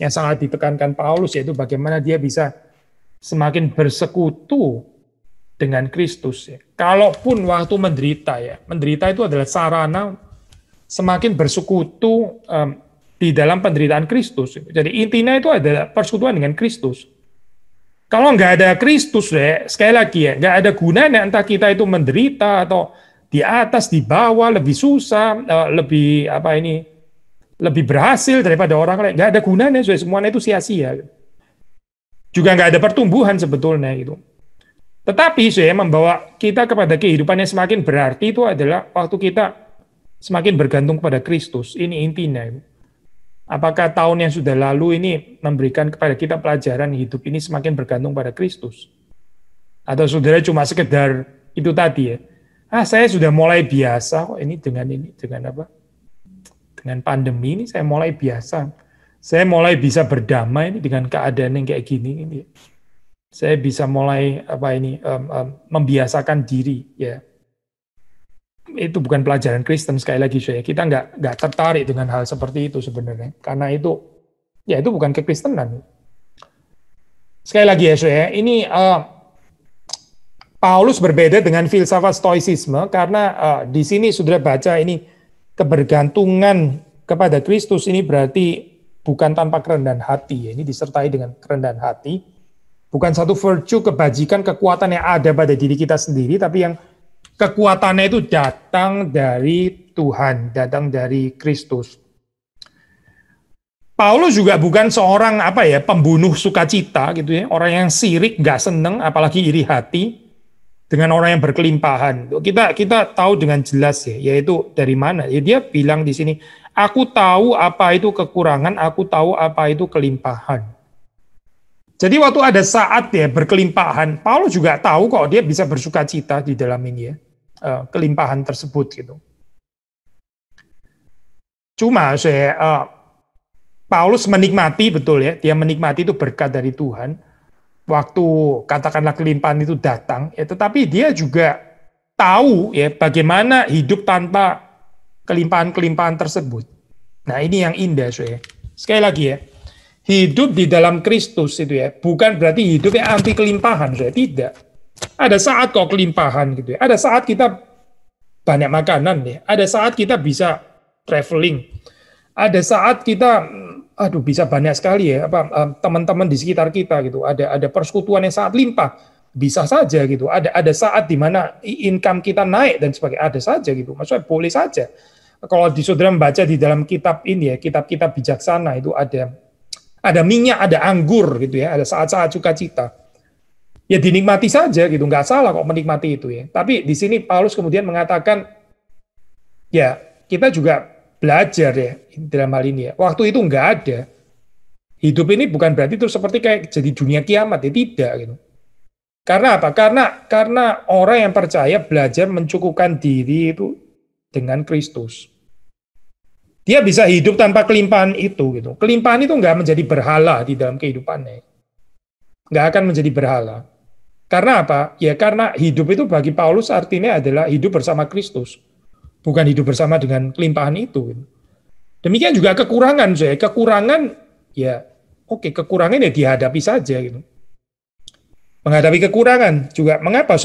yang sangat ditekankan Paulus yaitu bagaimana dia bisa semakin bersekutu dengan Kristus ya. Kalaupun waktu menderita itu adalah sarana semakin bersekutu di dalam penderitaan Kristus. Jadi intinya itu adalah persekutuan dengan Kristus. Kalau nggak ada Kristus sekali lagi ya, nggak ada gunanya entah kita itu menderita atau di atas, di bawah, lebih susah, lebih berhasil daripada orang lain. Nggak ada gunanya, semuanya itu sia-sia. Juga nggak ada pertumbuhan sebetulnya gitu. Tetapi saya membawa kita kepada kehidupan yang semakin berarti itu adalah waktu kita semakin bergantung kepada Kristus. Ini intinya. Apakah tahun yang sudah lalu ini memberikan kepada kita pelajaran hidup ini semakin bergantung pada Kristus? Atau saudara cuma sekedar itu tadi ya? Saya sudah mulai biasa kok ini dengan apa? Dengan pandemi ini saya mulai biasa. Saya mulai bisa berdamai ini dengan keadaan yang kayak gini ini. Saya bisa mulai membiasakan diri ya. Itu bukan pelajaran Kristen sekali lagi saya. Kita nggak tertarik dengan hal seperti itu sebenarnya. Karena itu bukan kekristenan. Sekali lagi ya saya, ini Paulus berbeda dengan filsafat stoicisme karena di sini sudah baca ini kebergantungan kepada Kristus ini berarti bukan tanpa kerendahan hati. Ini disertai dengan kerendahan hati. Bukan satu virtue, kebajikan, kekuatan yang ada pada diri kita sendiri, tapi yang kekuatannya itu datang dari Tuhan, datang dari Kristus. Paulus juga bukan seorang pembunuh sukacita gitu ya, orang yang sirik, nggak seneng, apalagi iri hati dengan orang yang berkelimpahan. Kita tahu dengan jelas ya, yaitu dari mana? Ya dia bilang di sini, aku tahu apa itu kekurangan, aku tahu apa itu kelimpahan. Jadi waktu ada saat ya berkelimpahan, Paulus juga tahu kok dia bisa bersukacita di dalam ini ya, kelimpahan tersebut gitu. Cuma Paulus menikmati betul ya, dia menikmati itu berkat dari Tuhan. Waktu katakanlah kelimpahan itu datang, ya, tetapi dia juga tahu ya bagaimana hidup tanpa kelimpahan-kelimpahan tersebut. Nah ini yang indah Sekali lagi ya. Hidup di dalam Kristus itu ya, bukan berarti hidup yang anti kelimpahan, tidak. Ada saat kok kelimpahan gitu ya. Ada saat kita banyak makanan ya. Ada saat kita bisa traveling. Ada saat kita bisa banyak sekali ya teman-teman di sekitar kita gitu. Ada persekutuan yang sangat limpah. Bisa saja gitu. Ada saat di mana income kita naik dan sebagainya. Ada saja gitu. Maksudnya boleh saja. Kalau saudara membaca di dalam kitab ini ya, kitab-kitab bijaksana itu ada minyak, ada anggur gitu ya, ada saat-saat sukacita. Ya dinikmati saja gitu, nggak salah kok menikmati itu ya. Tapi di sini Paulus kemudian mengatakan, ya kita juga belajar ya dalam hal ini ya. Waktu itu nggak ada. Hidup ini bukan berarti itu seperti kayak jadi dunia kiamat ya, tidak gitu. Karena apa? Karena orang yang percaya belajar mencukupkan diri itu dengan Kristus. Dia bisa hidup tanpa kelimpahan itu gitu. Kelimpahan itu nggak menjadi berhala di dalam kehidupannya. Nggak akan menjadi berhala. Karena apa? Ya karena hidup itu bagi Paulus artinya adalah hidup bersama Kristus. Bukan hidup bersama dengan kelimpahan itu. Gitu. Demikian juga kekurangan. Kekurangan ya oke, kekurangan ya dihadapi saja gitu. Menghadapi kekurangan juga mengapa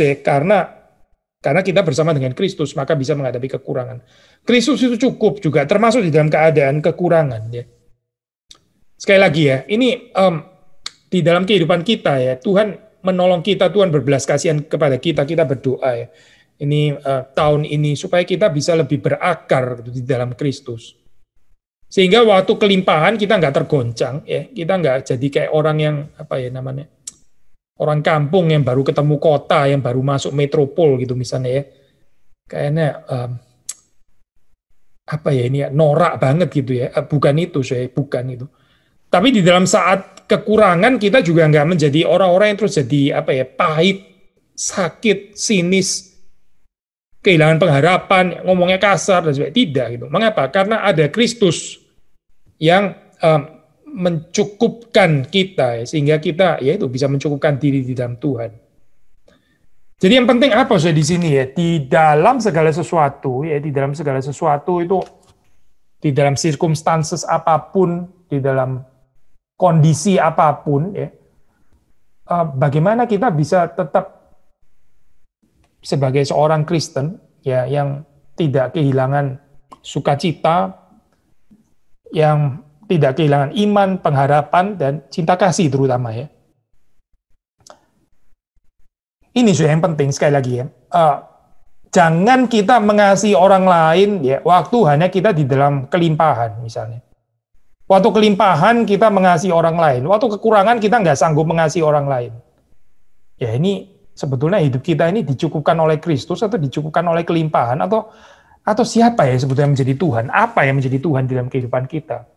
karena kita bersama dengan Kristus, maka bisa menghadapi kekurangan. Kristus itu cukup juga, termasuk di dalam keadaan kekurangan. Ya. Sekali lagi ya, ini di dalam kehidupan kita ya, Tuhan menolong kita, Tuhan berbelas kasihan kepada kita, kita berdoa ya. Ini tahun ini supaya kita bisa lebih berakar di dalam Kristus. Sehingga waktu kelimpahan kita nggak tergoncang, ya, kita nggak jadi kayak orang yang orang kampung yang baru ketemu kota, yang baru masuk metropol gitu misalnya ya. Kayaknya norak banget gitu ya. Bukan itu, bukan itu. Tapi di dalam saat kekurangan kita juga nggak menjadi orang-orang yang terus jadi pahit, sakit, sinis, kehilangan pengharapan, ngomongnya kasar dan sebagainya. Tidak gitu. Mengapa? Karena ada Kristus yang mencukupkan kita sehingga kita bisa mencukupkan diri di dalam Tuhan. Jadi yang penting apa di sini ya, di dalam segala sesuatu ya, di dalam segala sesuatu itu, di dalam circumstances apapun, di dalam kondisi apapun ya, bagaimana kita bisa tetap sebagai seorang Kristen ya yang tidak kehilangan sukacita, yang tidak kehilangan iman, pengharapan, dan cinta kasih terutama ya. Ini yang penting sekali lagi ya. Jangan kita mengasihi orang lain ya waktu hanya kita di dalam kelimpahan misalnya. Waktu kelimpahan kita mengasihi orang lain, waktu kekurangan kita nggak sanggup mengasihi orang lain. Ya ini sebetulnya hidup kita ini dicukupkan oleh Kristus atau dicukupkan oleh kelimpahan atau siapa ya sebetulnya menjadi Tuhan? Apa yang menjadi Tuhan di dalam kehidupan kita?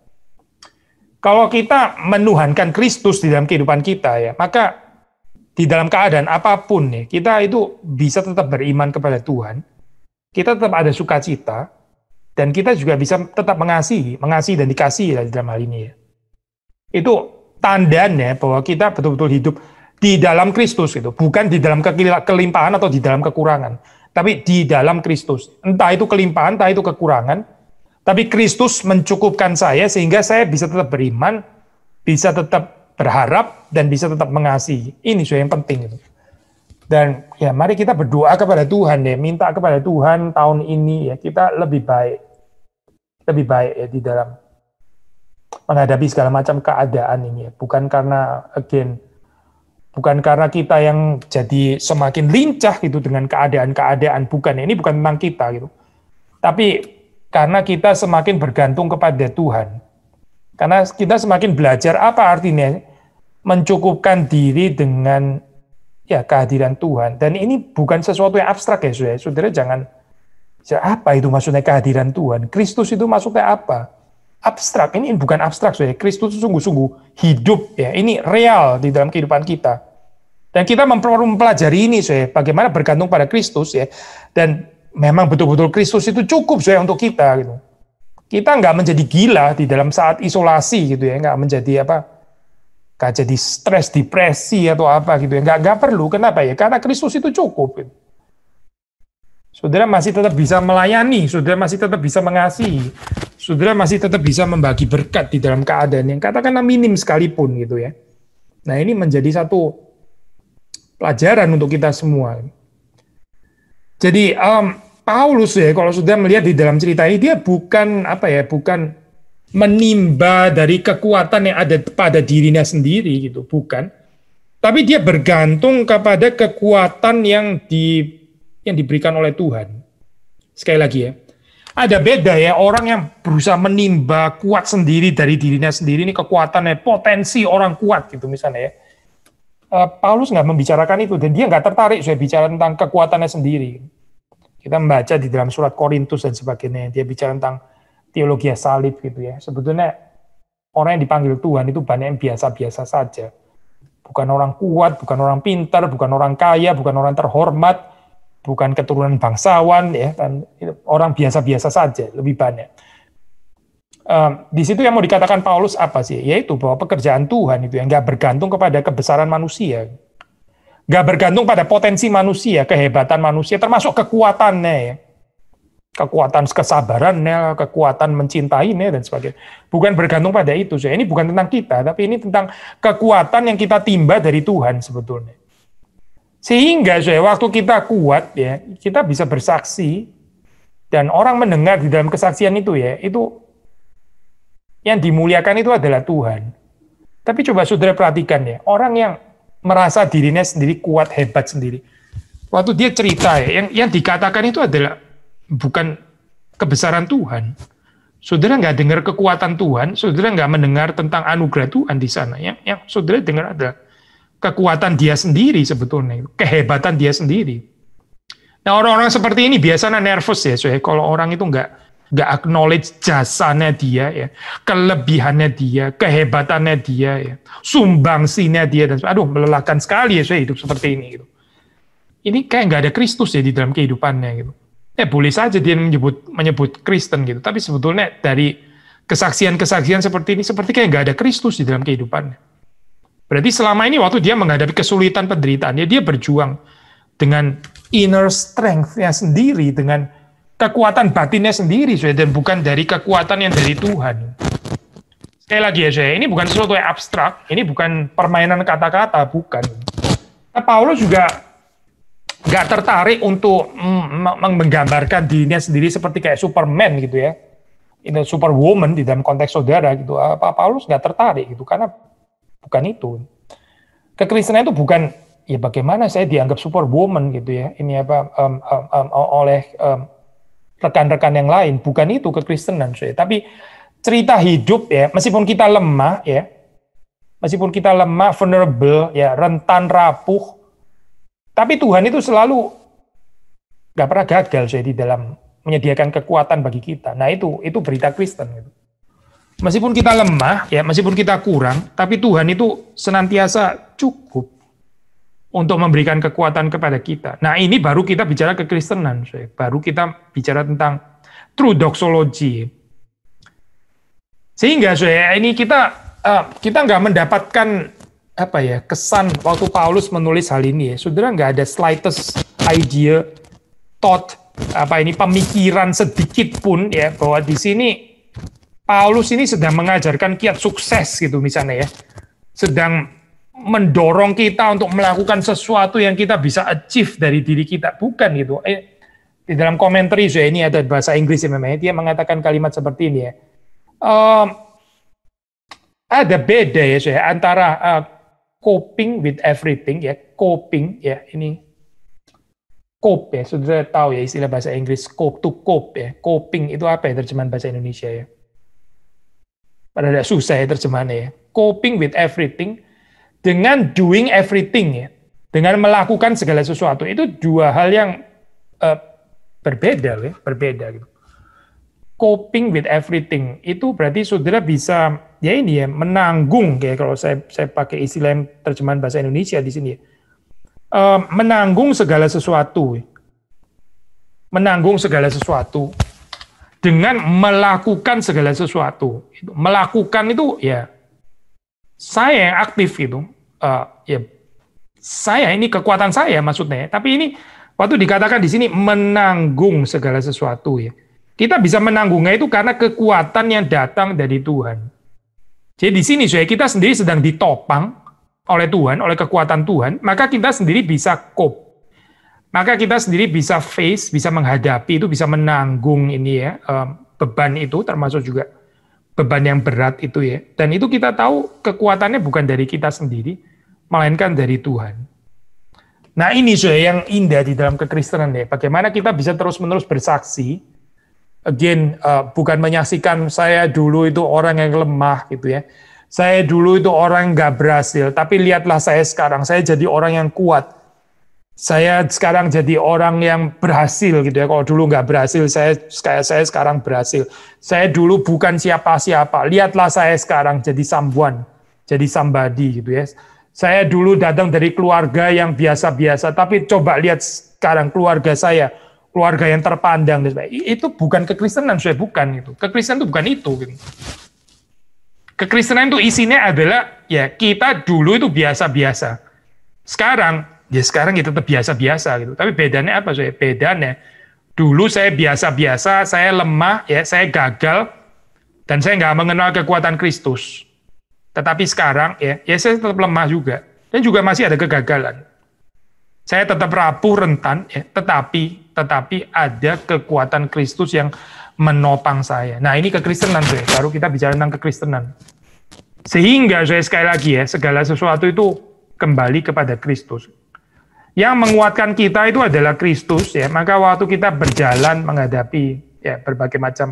Kalau kita menuhankan Kristus di dalam kehidupan kita ya, maka di dalam keadaan apapun ya, kita itu bisa tetap beriman kepada Tuhan. Kita tetap ada sukacita dan kita juga bisa tetap mengasihi dan dikasihi di dalam hal ini ya. Itu tandanya bahwa kita betul-betul hidup di dalam Kristus itu, bukan di dalam kelimpahan atau di dalam kekurangan, tapi di dalam Kristus. Entah itu kelimpahan, entah itu kekurangan, tapi Kristus mencukupkan saya sehingga saya bisa tetap beriman, bisa tetap berharap, dan bisa tetap mengasihi. Ini yang penting itu. Dan ya mari kita berdoa kepada Tuhan ya, minta kepada Tuhan tahun ini ya kita lebih baik ya di dalam menghadapi segala macam keadaan ini ya. Bukan karena kita yang jadi semakin lincah gitu dengan keadaan-keadaan, bukan. Ini bukan tentang kita gitu. Tapi karena kita semakin bergantung kepada Tuhan. Karena kita semakin belajar apa artinya mencukupkan diri dengan ya kehadiran Tuhan. Dan ini bukan sesuatu yang abstrak ya, saudara. Saudara jangan, apa itu maksudnya kehadiran Tuhan? Kristus itu maksudnya apa? Abstrak, ini bukan abstrak, saudara. Kristus itu sungguh-sungguh hidup ya. Ini real di dalam kehidupan kita. Dan kita perlu mempelajari ini, saudara. Bagaimana bergantung pada Kristus ya. Dan memang betul-betul Kristus itu cukup, saudara, untuk kita gitu. Kita nggak menjadi gila di dalam saat isolasi gitu ya, nggak menjadi nggak jadi stres, depresi atau apa gitu ya, nggak perlu. Kenapa ya? Karena Kristus itu cukup. Gitu. Saudara masih tetap bisa melayani, saudara masih tetap bisa mengasihi, saudara masih tetap bisa membagi berkat di dalam keadaan yang katakanlah minim sekalipun gitu ya. Nah ini menjadi satu pelajaran untuk kita semua. Jadi Paulus ya, kalau sudah melihat di dalam cerita ini, dia bukan bukan menimba dari kekuatan yang ada pada dirinya sendiri gitu, bukan. Tapi dia bergantung kepada kekuatan yang diberikan oleh Tuhan. Sekali lagi ya, ada beda ya orang yang berusaha menimba kuat sendiri dari dirinya sendiri, ini kekuatannya potensi orang kuat gitu misalnya ya. Paulus nggak membicarakan itu dan dia nggak tertarik saya bicara tentang kekuatannya sendiri. Kita membaca di dalam surat Korintus dan sebagainya, dia bicara tentang teologi salib gitu ya. Sebetulnya orang yang dipanggil Tuhan itu banyak yang biasa-biasa saja. Bukan orang kuat, bukan orang pintar, bukan orang kaya, bukan orang terhormat, bukan keturunan bangsawan ya, dan orang biasa-biasa saja lebih banyak. Di situ yang mau dikatakan Paulus apa sih? Yaitu bahwa pekerjaan Tuhan itu yang nggak bergantung kepada kebesaran manusia. Nggak bergantung pada potensi manusia, kehebatan manusia, termasuk kekuatannya ya. Kekuatan kesabarannya, kekuatan mencintainya, dan sebagainya. Bukan bergantung pada itu. Ini bukan tentang kita, tapi ini tentang kekuatan yang kita timba dari Tuhan sebetulnya. Sehingga waktu kita kuat, ya, kita bisa bersaksi, dan orang mendengar di dalam kesaksian itu ya, itu yang dimuliakan itu adalah Tuhan. Tapi coba saudara perhatikan ya, orang yang merasa dirinya sendiri kuat, hebat sendiri. Waktu dia cerita ya, yang dikatakan itu adalah bukan kebesaran Tuhan. Saudara nggak dengar kekuatan Tuhan, saudara nggak mendengar tentang anugerah Tuhan di sana. Yang saudara dengar adalah kekuatan dia sendiri sebetulnya, kehebatan dia sendiri. Nah orang-orang seperti ini biasanya nervous ya, kalau orang itu nggak acknowledge jasanya dia, ya, kelebihannya dia, kehebatannya dia, ya, sumbangsinya dia, dan melelahkan sekali ya hidup seperti ini. Gitu. Ini kayak nggak ada Kristus ya di dalam kehidupannya gitu. Boleh saja dia menyebut Kristen gitu, tapi sebetulnya dari kesaksian-kesaksian seperti ini, seperti kayak nggak ada Kristus di dalam kehidupannya. Berarti selama ini waktu dia menghadapi kesulitan penderitaan, dia berjuang dengan inner strength-nya sendiri, dengan kekuatan batinnya sendiri, dan bukan dari kekuatan yang dari Tuhan. Sekali lagi ya, ini bukan sesuatu yang abstrak, ini bukan permainan kata-kata, bukan. Nah, Paulus juga nggak tertarik untuk menggambarkan dirinya sendiri seperti kayak Superman gitu ya, ini Superwoman di dalam konteks saudara gitu. Paulus nggak tertarik gitu karena bukan itu. Kekristenan itu bukan ya bagaimana saya dianggap Superwoman gitu ya. Ini oleh rekan-rekan yang lain, bukan itu kekristenan saya. Tapi cerita hidup ya, meskipun kita lemah ya, meskipun kita lemah, vulnerable ya, rentan rapuh. Tapi Tuhan itu selalu nggak pernah gagal saya di dalam menyediakan kekuatan bagi kita. Nah itu berita Kristen. Gitu. Meskipun kita lemah, ya meskipun kita kurang, tapi Tuhan itu senantiasa cukup untuk memberikan kekuatan kepada kita. Nah ini baru kita bicara kekristenan, saya. Baru kita bicara tentang true doxology. Sehingga saya ini kita nggak mendapatkan apa ya kesan waktu Paulus menulis hal ini, ya. Saudara nggak ada slightest idea, thought, pemikiran sedikit pun ya bahwa di sini Paulus ini sedang mengajarkan kiat sukses gitu misalnya ya, sedang mendorong kita untuk melakukan sesuatu yang kita bisa achieve dari diri kita, bukan gitu. Di dalam komentar saya ini ada bahasa Inggris ya memang, dia mengatakan kalimat seperti ini ya. Ada beda ya saya antara coping with everything ya, coping ya ini cope ya, saudara tahu ya istilah bahasa Inggris cope to cope ya, coping itu apa ya terjemahan bahasa Indonesia ya? Padahal susah ya terjemahannya ya. Coping with everything dengan doing everything ya, dengan melakukan segala sesuatu itu dua hal yang berbeda ya, berbeda gitu. Coping with everything itu berarti saudara bisa ya ini ya menanggung kayak kalau saya pakai istilah terjemahan bahasa Indonesia di sini ya. Menanggung segala sesuatu. Menanggung segala sesuatu dengan melakukan segala sesuatu. Melakukan itu ya saya yang aktif gitu. Ya saya ini kekuatan saya maksudnya. Tapi ini waktu dikatakan di sini menanggung segala sesuatu ya. Kita bisa menanggungnya itu karena kekuatan yang datang dari Tuhan. Jadi di sini kita sendiri sedang ditopang oleh Tuhan, oleh kekuatan Tuhan, maka kita sendiri bisa cope. Maka kita sendiri bisa face, bisa menghadapi itu, bisa menanggung ini ya, beban itu termasuk juga beban yang berat itu ya. Dan itu kita tahu kekuatannya bukan dari kita sendiri, melainkan dari Tuhan. Nah ini yang indah di dalam kekristenan ya, bagaimana kita bisa terus-menerus bersaksi. Again, bukan menyaksikan saya dulu itu orang yang lemah gitu ya. Saya dulu itu orang yang nggak berhasil, tapi lihatlah saya sekarang, saya jadi orang yang kuat. Saya sekarang jadi orang yang berhasil gitu ya. Kalau dulu nggak berhasil, saya sekarang berhasil. Saya dulu bukan siapa-siapa. Lihatlah saya sekarang jadi someone, jadi somebody gitu ya. Saya dulu datang dari keluarga yang biasa-biasa, tapi coba lihat sekarang keluarga saya, keluarga yang terpandang. Itu bukan kekristenan, saya bukan itu. Kekristenan itu bukan itu. Gitu. Kekristenan itu isinya adalah ya kita dulu itu biasa-biasa. Sekarang ya tetap biasa-biasa gitu. Tapi bedanya apa saya? Bedanya dulu saya biasa-biasa, saya lemah, ya saya gagal dan saya nggak mengenal kekuatan Kristus. Tetapi sekarang ya saya tetap lemah juga dan juga masih ada kegagalan. Saya tetap rapuh, rentan, ya, tetapi ada kekuatan Kristus yang menopang saya. Nah ini kekristenan, baru kita bicara tentang kekristenan. Sehingga sekali lagi ya, segala sesuatu itu kembali kepada Kristus. Yang menguatkan kita itu adalah Kristus ya. Maka waktu kita berjalan menghadapi ya berbagai macam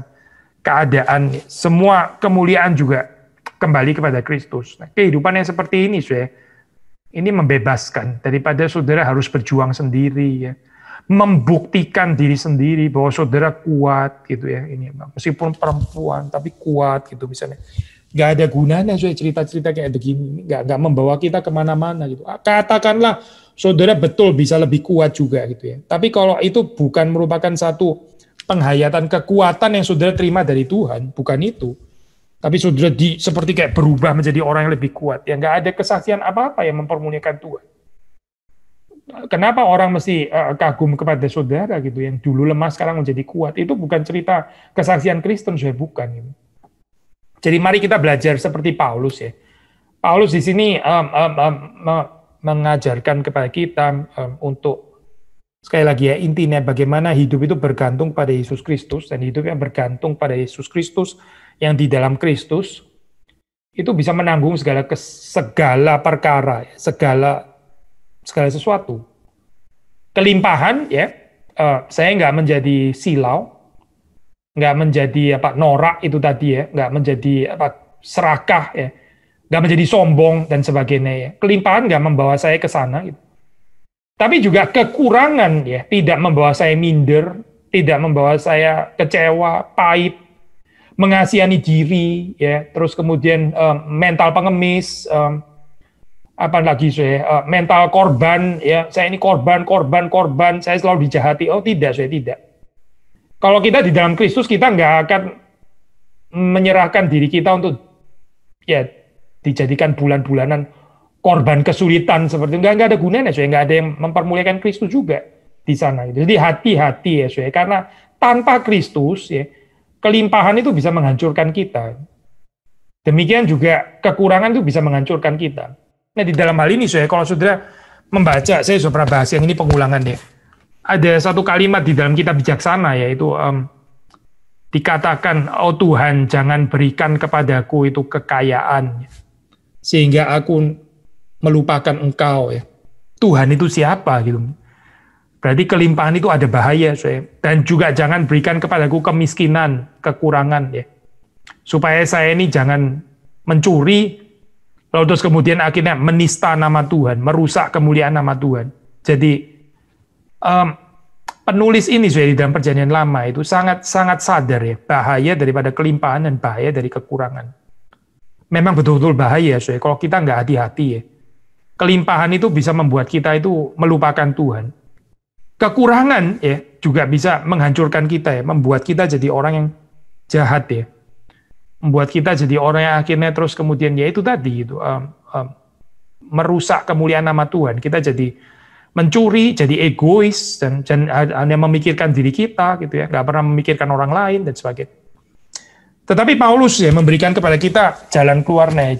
keadaan, semua kemuliaan juga kembali kepada Kristus. Nah, kehidupan yang seperti ini ini membebaskan daripada saudara harus berjuang sendiri ya. Membuktikan diri sendiri bahwa saudara kuat gitu ya, ini meskipun perempuan tapi kuat gitu misalnya. Nggak ada gunanya cerita-cerita kayak begini, nggak membawa kita kemana-mana gitu. Katakanlah saudara betul bisa lebih kuat juga gitu ya. Tapi kalau itu bukan merupakan satu penghayatan kekuatan yang saudara terima dari Tuhan, bukan itu. Tapi saudara seperti kayak berubah menjadi orang yang lebih kuat. Ya nggak ada kesaksian apa-apa yang mempermuliakan Tuhan. Kenapa orang mesti kagum kepada saudara gitu yang dulu lemah sekarang menjadi kuat? Itu bukan cerita kesaksian Kristen, bukan. Gitu. Jadi mari kita belajar seperti Paulus ya. Paulus di sini mengajarkan kepada kita untuk sekali lagi ya intinya bagaimana hidup itu bergantung pada Yesus Kristus dan hidup yang bergantung pada Yesus Kristus yang di dalam Kristus itu bisa menanggung segala perkara, segala sesuatu. Kelimpahan ya, saya nggak menjadi silau, nggak menjadi norak itu tadi ya, nggak menjadi serakah ya, nggak menjadi sombong dan sebagainya ya. Kelimpahan nggak membawa saya ke sana gitu. Tapi juga kekurangan ya, tidak membawa saya minder, tidak membawa saya kecewa, pahit, mengasihani diri, ya, terus kemudian mental pengemis, apa lagi saya, mental korban, ya, saya ini korban, saya selalu dijahati. Oh tidak, saya tidak. Kalau kita di dalam Kristus, kita nggak akan menyerahkan diri kita untuk ya dijadikan bulan-bulanan korban kesulitan seperti itu. Nggak ada gunanya, saya nggak ada yang mempermuliakan Kristus juga di sana. Jadi hati-hati ya, saya, karena tanpa Kristus ya kelimpahan itu bisa menghancurkan kita. Demikian juga kekurangan itu bisa menghancurkan kita. Nah di dalam hal ini saya, kalau saudara membaca, saya sudah pernah bahas yang ini pengulangan ya. Ada satu kalimat di dalam kitab bijaksana, yaitu dikatakan, oh Tuhan jangan berikan kepadaku itu kekayaan sehingga aku melupakan Engkau ya. Tuhan itu siapa gitu. Berarti kelimpahan itu ada bahaya saya. Dan juga jangan berikan kepadaku kemiskinan, kekurangan ya. Supaya saya ini jangan mencuri, lalu terus kemudian akhirnya menista nama Tuhan, merusak kemuliaan nama Tuhan. Jadi penulis ini sudah di dalam Perjanjian Lama itu sangat sadar ya bahaya daripada kelimpahan dan bahaya dari kekurangan. Memang betul-betul bahaya sudah kalau kita nggak hati-hati ya. Kelimpahan itu bisa membuat kita itu melupakan Tuhan. Kekurangan ya juga bisa menghancurkan kita ya, membuat kita jadi orang yang jahat ya, membuat kita jadi orang yang akhirnya terus kemudian ya itu tadi itu merusak kemuliaan nama Tuhan. Kita jadi mencuri, jadi egois, dan hanya memikirkan diri kita, gitu ya, nggak pernah memikirkan orang lain, dan sebagainya. Tetapi Paulus ya memberikan kepada kita jalan keluarnya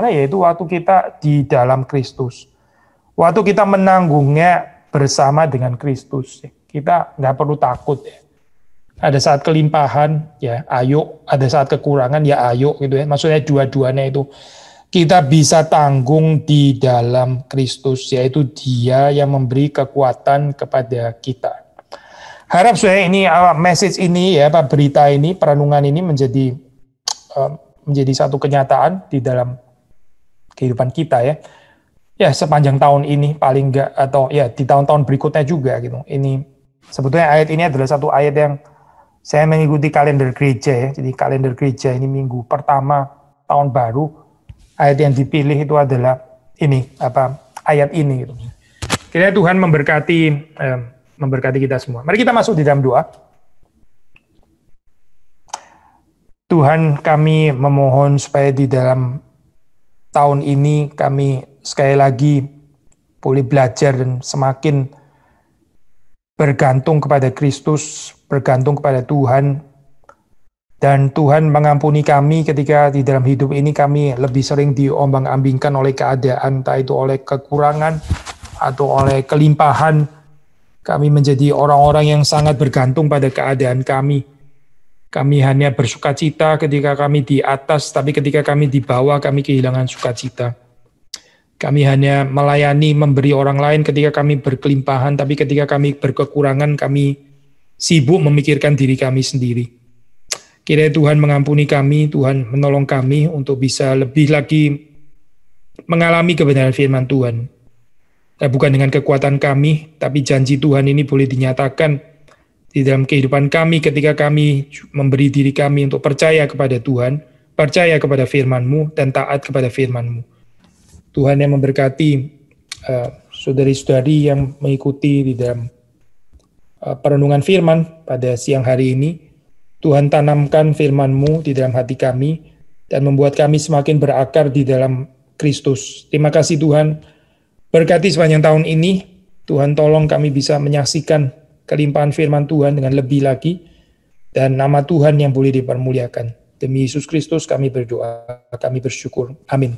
yaitu waktu kita di dalam Kristus. Waktu kita menanggungnya bersama dengan Kristus. Kita nggak perlu takut ya. Ada saat kelimpahan, ya ayo. Ada saat kekurangan, ya ayo, gitu ya. Maksudnya dua-duanya itu kita bisa tanggung di dalam Kristus, yaitu Dia yang memberi kekuatan kepada kita. Harap saya ini message ini ya, berita ini, perenungan ini menjadi satu kenyataan di dalam kehidupan kita ya. Ya sepanjang tahun ini paling enggak, atau ya di tahun-tahun berikutnya juga gitu. Ini sebetulnya ayat ini adalah satu ayat yang saya mengikuti kalender gereja ya. Jadi kalender gereja ini minggu pertama tahun baru. Ayat yang dipilih itu adalah ini ayat ini gitu. Kiranya Tuhan memberkati kita semua. Mari kita masuk di dalam doa. Tuhan, kami memohon supaya di dalam tahun ini kami sekali lagi boleh belajar dan semakin bergantung kepada Kristus, bergantung kepada Tuhan. Dan Tuhan mengampuni kami ketika di dalam hidup ini kami lebih sering diombang-ambingkan oleh keadaan, entah itu oleh kekurangan atau oleh kelimpahan. Kami menjadi orang-orang yang sangat bergantung pada keadaan kami. Kami hanya bersukacita ketika kami di atas, tapi ketika kami di bawah kami kehilangan sukacita. Kami hanya melayani, memberi orang lain ketika kami berkelimpahan, tapi ketika kami berkekurangan kami sibuk memikirkan diri kami sendiri. Kiranya Tuhan mengampuni kami, Tuhan menolong kami untuk bisa lebih lagi mengalami kebenaran firman Tuhan. Dan bukan dengan kekuatan kami, tapi janji Tuhan ini boleh dinyatakan di dalam kehidupan kami ketika kami memberi diri kami untuk percaya kepada Tuhan, percaya kepada firman-Mu, dan taat kepada firman-Mu. Tuhan yang memberkati saudari-saudari yang mengikuti di dalam perenungan firman pada siang hari ini. Tuhan tanamkan firman-Mu di dalam hati kami dan membuat kami semakin berakar di dalam Kristus. Terima kasih Tuhan, berkati sepanjang tahun ini. Tuhan tolong kami bisa menyaksikan kelimpahan firman Tuhan dengan lebih lagi, dan nama Tuhan yang boleh dipermuliakan. Demi Yesus Kristus kami berdoa, kami bersyukur. Amin.